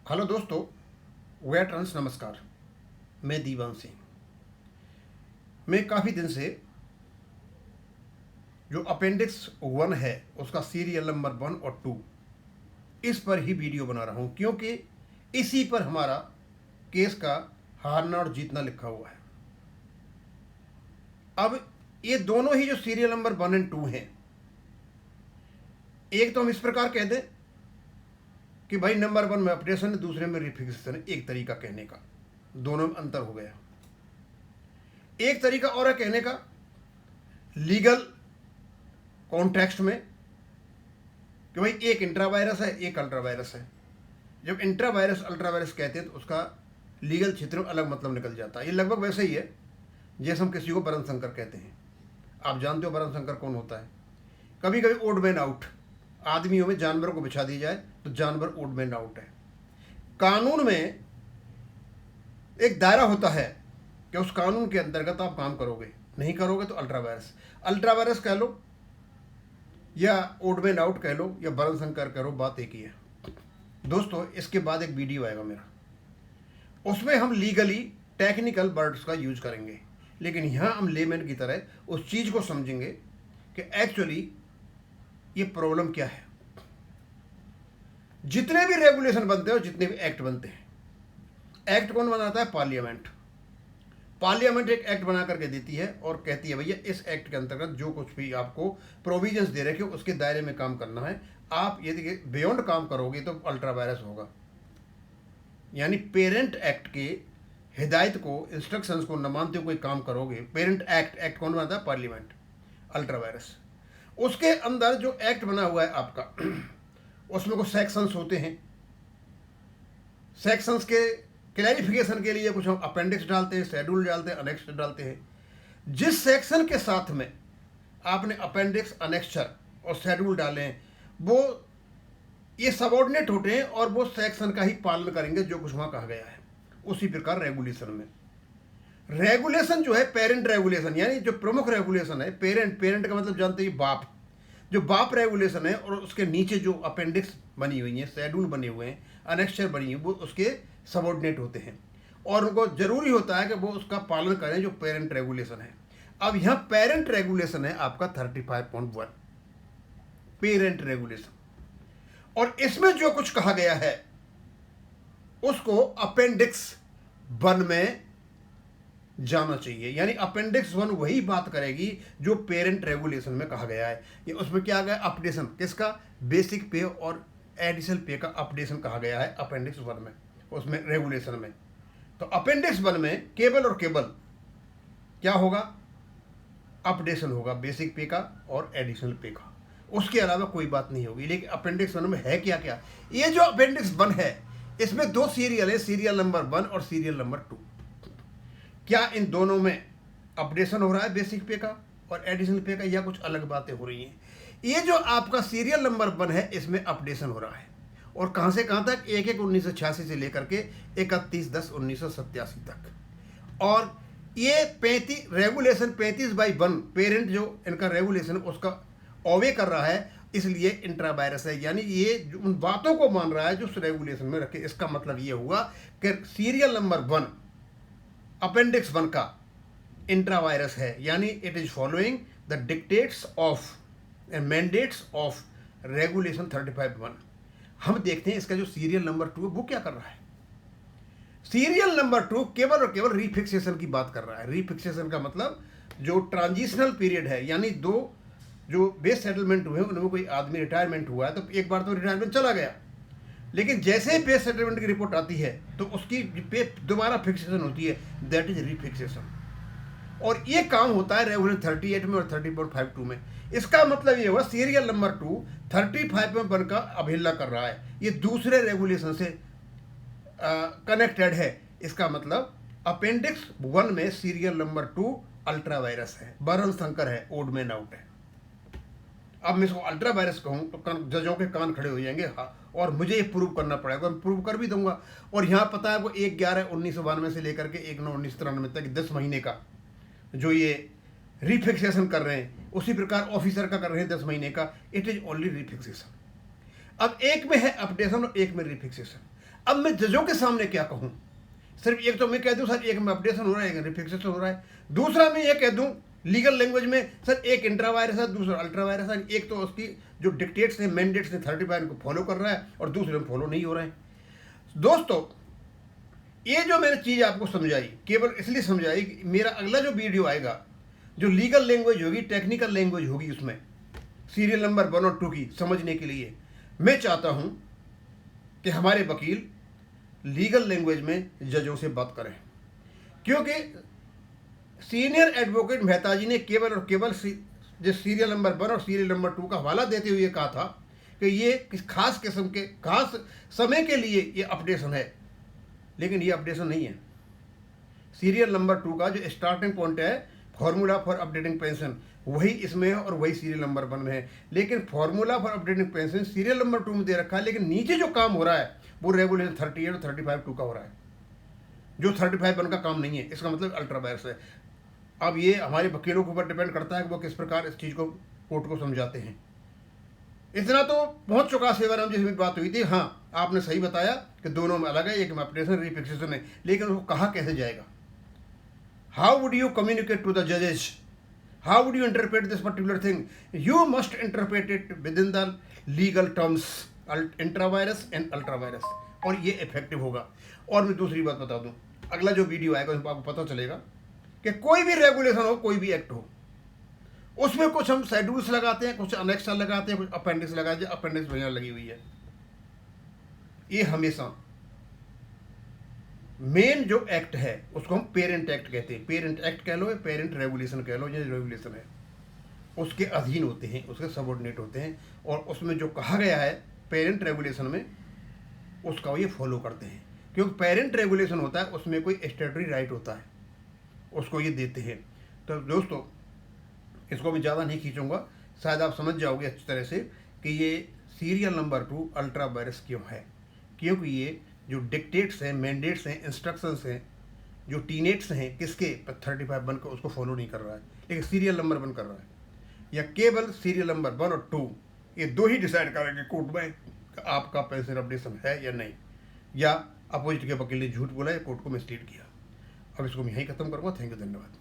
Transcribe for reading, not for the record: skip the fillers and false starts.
Hello दोस्तों, veterans नमस्कार। मैं दीवान सिंह। मैं काफ़ी दिन से जो अपेंडिक्स 1 है उसका सीरियल नंबर 1 और 2 इस पर ही वीडियो बना रहा हूँ, क्योंकि इसी पर हमारा केस का हारना और जीतना लिखा हुआ है। अब ये दोनों ही जो सीरियल नंबर 1 और 2 हैं, एक तो हम इस प्रकार कह दें कि भाई नंबर 1 में ऑपरेशन है, दूसरे में रिफिक्सेशन है। एक तरीका कहने का, दोनों में अंतर हो गया। एक तरीका और है कहने का लीगल कॉन्टेक्स्ट में कि भाई एक इंट्रावायरस है, एक अल्ट्रावायरस है। जब इंट्रावायरस अल्ट्रावायरस कहते हैं तो उसका लीगल क्षेत्र में अलग मतलब निकल जाता है। ये लगभग वैसे ही है जैसे हम किसी को वरुण शंकर कहते हैं। आप जानते हो वरुण शंकर कौन होता है। कभी कभी ओड मैन आउट, आदमियों में जानवरों को बिछा दी जाए तो जानवर ओड मैन आउट है। कानून में एक दायरा होता है कि उस कानून के अंतर्गत आप काम करोगे, नहीं करोगे तो अल्ट्रावायरस अल्ट्रावायरस कह लो या ओड मैन आउट कह लो या वरुण शंकर कह लो, बात एक ही है। दोस्तों, इसके बाद एक वीडियो आएगा मेरा, उसमें हम लीगली टेक्निकल वर्ड्स का यूज करेंगे, लेकिन यहाँ हम लेमैन की तरह उस चीज़ को समझेंगे कि एक्चुअली ये प्रॉब्लम क्या है। जितने भी रेगुलेशन बनते हैं और जितने भी एक्ट बनते हैं, एक्ट कौन बनाता है? पार्लियामेंट। पार्लियामेंट एक एक्ट बना करके देती है और कहती है भैया इस एक्ट के अंतर्गत जो कुछ भी आपको प्रोविजंस दे रखे हो उसके दायरे में काम करना है। आप यदि बियॉन्ड काम करोगे तो अल्ट्रावायरस होगा। यानी पेरेंट एक्ट के हिदायत को, इंस्ट्रक्शंस को न मानते हुए कोई काम करोगे, पेरेंट एक्ट कौन बनाता है? पार्लियामेंट। अल्ट्रावायरस। उसके अंदर जो एक्ट बना हुआ है आपका उसमें कुछ सेक्शंस होते हैं। सेक्शंस के क्लैरिफिकेशन के लिए कुछ हम अपेंडिक्स डालते हैं, शेड्यूल डालते हैं, अनेक्स डालते हैं। जिस सेक्शन के साथ में आपने अपेंडिक्स, अनेक्स्चर और शेड्यूल डाले हैं वो ये सबऑर्डिनेट होते हैं और वो सेक्शन का ही पालन करेंगे जो कुछ वहाँ कहा गया है। उसी प्रकार रेगुलेशन में, रेगुलेशन जो है पेरेंट रेगुलेशन, यानी जो प्रमुख रेगुलेशन है पेरेंट का मतलब जानते हैं बाप। जो बाप रेगुलेशन है और उसके नीचे जो अपेंडिक्स बनी हुई है, शेड्यूल बने हुए हैं, अनेक्स्चर बनी हुई, वो उसके सबऑर्डिनेट होते हैं और उनको जरूरी होता है कि वो उसका पालन करें जो पेरेंट रेगुलेशन है। अब यहाँ पेरेंट रेगुलेशन है आपका 35.1 पेरेंट रेगुलेशन, और इसमें जो कुछ कहा गया है उसको अपेंडिक्स 1 में जाना चाहिए। यानी अपेंडिक्स 1 वही बात करेगी जो पेरेंट रेगुलेशन में कहा गया है। ये उसमें क्या गया? अपडेशन किसका? बेसिक पे और एडिशनल पे का अपडेशन कहा गया है अपेंडिक्स 1 में, उसमें रेगुलेशन में। तो अपेंडिक्स 1 में केवल और केवल क्या होगा? अपडेशन होगा, बेसिक पे का और एडिशनल पे का, उसके अलावा कोई बात नहीं होगी। लेकिन अपेंडिक्स 1 में है क्या क्या? ये जो अपेंडिक्स 1 है इसमें 2 सीरियल है, सीरियल नंबर 1 और सीरियल नंबर 2। क्या इन दोनों में अपडेशन हो रहा है बेसिक पे का और एडिशनल पे का, या कुछ अलग बातें हो रही हैं? ये जो आपका सीरियल नंबर 1 है इसमें अपडेशन हो रहा है, और कहाँ से कहाँ तक? 1/1/1986 से लेकर के 31/10/1987 तक। और ये 35 रेगुलेशन 35/1 पेरेंट जो इनका रेगुलेशन उसका ओवे कर रहा है, इसलिए इंट्रावायरस है। यानी ये उन बातों को मान रहा है जो उस रेगुलेशन में रखे। इसका मतलब ये हुआ कि सीरियल नंबर 1 अपेंडिक्स 1 का इंट्रावायरस है, यानी it is following the dictates of and mandates of regulation 35.1। हम देखते हैं इसका जो सीरियल नंबर 2 है वो क्या कर रहा है। सीरियल नंबर 2 केवल और केवल रिफिक्सेशन की बात कर रहा है। रिफिक्सेशन का मतलब जो ट्रांजिशनल पीरियड है, यानी 2 जो बेस सेटलमेंट हुए उनमें कोई आदमी रिटायरमेंट हुआ है तो एक बार तो रिटायरमेंट चला गया, लेकिन जैसे ही पे सेटलमेंट की रिपोर्ट आती है तो उसकी पे दोबारा फिक्सेशन होती है, दैट इज रिफिक्सेशन। और ये काम होता है रेगुलेशन 38 में और 30.52 में। इसका मतलब ये हुआ सीरियल नंबर 2 35.1 का अवहेलना कर रहा है, ये दूसरे रेगुलेशन से कनेक्टेड है। इसका मतलब अपेंडिक्स 1 में सीरियल नंबर 2 अल्ट्रावायरस है, वरुण शंकर है, ओड मैन आउट है। अब मैं इसको अल्ट्रावायरस कहूँ तो जजों के कान खड़े हो जाएंगे, हाँ, और मुझे ये प्रूव करना पड़ेगा, मैं प्रूव कर भी दूंगा। और यहाँ पता है वो 1/11/1992 से लेकर के 1/9/1993 तक 10 महीने का जो ये रिफिक्सेशन कर रहे हैं, उसी प्रकार ऑफिसर का कर रहे हैं 10 महीने का। It is only refixation. अब एक में है अपडेशन और एक में रिफिक्सेशन। अब मैं जजों के सामने क्या कहूँ? सिर्फ एक तो मैं कह दूं सर एक में अपडेशन हो रहा है, एक रिफिक्सेशन हो रहा है, दूसरा मैं ये कह दूं लीगल लैंग्वेज में सर एक इंट्रा वायरस है, दूसरा अल्ट्रा वायरस है, एक तो उसकी जो डिक्टेट्स हैं मैंडेट्स हैं 35 को फॉलो कर रहा है और दूसरे में फॉलो नहीं हो रहे हैं। दोस्तों ये जो मैंने चीज़ आपको समझाई केवल इसलिए समझाई कि मेरा अगला जो वीडियो आएगा जो लीगल लैंग्वेज होगी, टेक्निकल लैंग्वेज होगी, उसमें सीरियल नंबर 1 और 2 की समझने के लिए मैं चाहता हूं कि हमारे वकील लीगल लैंग्वेज में जजों से बात करें, क्योंकि सीनियर एडवोकेट मेहता जी ने केवल और केवल जो सीरियल नंबर 1 और सीरियल नंबर 2 का हवाला देते हुए कहा था कि ये किस खास किस्म के खास समय के लिए ये अपडेशन है, लेकिन ये अपडेशन नहीं है। सीरियल नंबर 2 का जो स्टार्टिंग पॉइंट है फॉर्मूला फॉर अपडेटिंग पेंशन वही इसमें है और वही सीरियल नंबर 1 में है, लेकिन formula for updating pension serial number 2 में दे रखा है, लेकिन नीचे जो काम हो रहा है वो रेगुलेशन 38 और 35(2) का हो रहा है, जो 35(1) का काम नहीं है। इसका मतलब अल्ट्रा वायरस है। अब ये हमारे वकीलों के ऊपर डिपेंड करता है कि वो किस प्रकार इस चीज़ को कोर्ट को समझाते हैं। इतना तो पहुंच चुका सेवाराम जी से बात हुई थी। हाँ, आपने सही बताया कि दोनों में अलग है, एक में अपडेशन रिफिक्सेशन है, लेकिन उसको कहा कैसे जाएगा? How would you communicate to the जजेस? How would you interpret this particular thing? You must interpret it within the legal terms, intra vires and ultra vires, और ये इफेक्टिव होगा। और मैं दूसरी बात बता दूं, अगला जो वीडियो आएगा उसमें आपको पता चलेगा कि कोई भी रेगुलेशन हो, कोई भी एक्ट हो, उसमें कुछ हम शेड्यूल्स लगाते हैं, कुछ अनेक्सर लगाते हैं, कुछ अपेंडिक्स लगाते हैं। अपेंडिक्स वगैरह लगी हुई है। ये हमेशा मेन जो एक्ट है उसको हम पेरेंट एक्ट कहते हैं। पेरेंट एक्ट कह लो या पेरेंट रेगुलेशन कह लो, ये रेगुलेशन है उसके अधीन होते हैं, उसके सबऑर्डिनेट होते हैं, और उसमें जो कहा गया है पेरेंट रेगुलेशन में उसका ये फॉलो करते हैं, क्योंकि पेरेंट रेगुलेशन होता है उसमें कोई स्टैट्यूटरी राइट होता है, उसको ये देते हैं। तो दोस्तों इसको मैं ज़्यादा नहीं खींचूंगा, शायद आप समझ जाओगे अच्छी तरह से कि ये सीरियल नंबर 2 अल्ट्रा वायरस क्यों है। क्योंकि ये जो डिक्टेट्स हैं, मैंडेट्स हैं, इंस्ट्रक्शंस हैं, जो टीनेट्स हैं किसके 35(1) को उसको फॉलो नहीं कर रहा है, लेकिन सीरियल नंबर 1 कर रहा है। या केवल सीरियल नंबर 1 और 2 ये दो ही डिसाइड करेंगे कोर्ट में कि आपका पेंशन अपडेशन है या नहीं, या अपोजिट के वकील ने झूठ बोला या कोर्ट को मिसलीड किया। अब इसको मैं यहीं खत्म करूँगा। थैंक यू, धन्यवाद।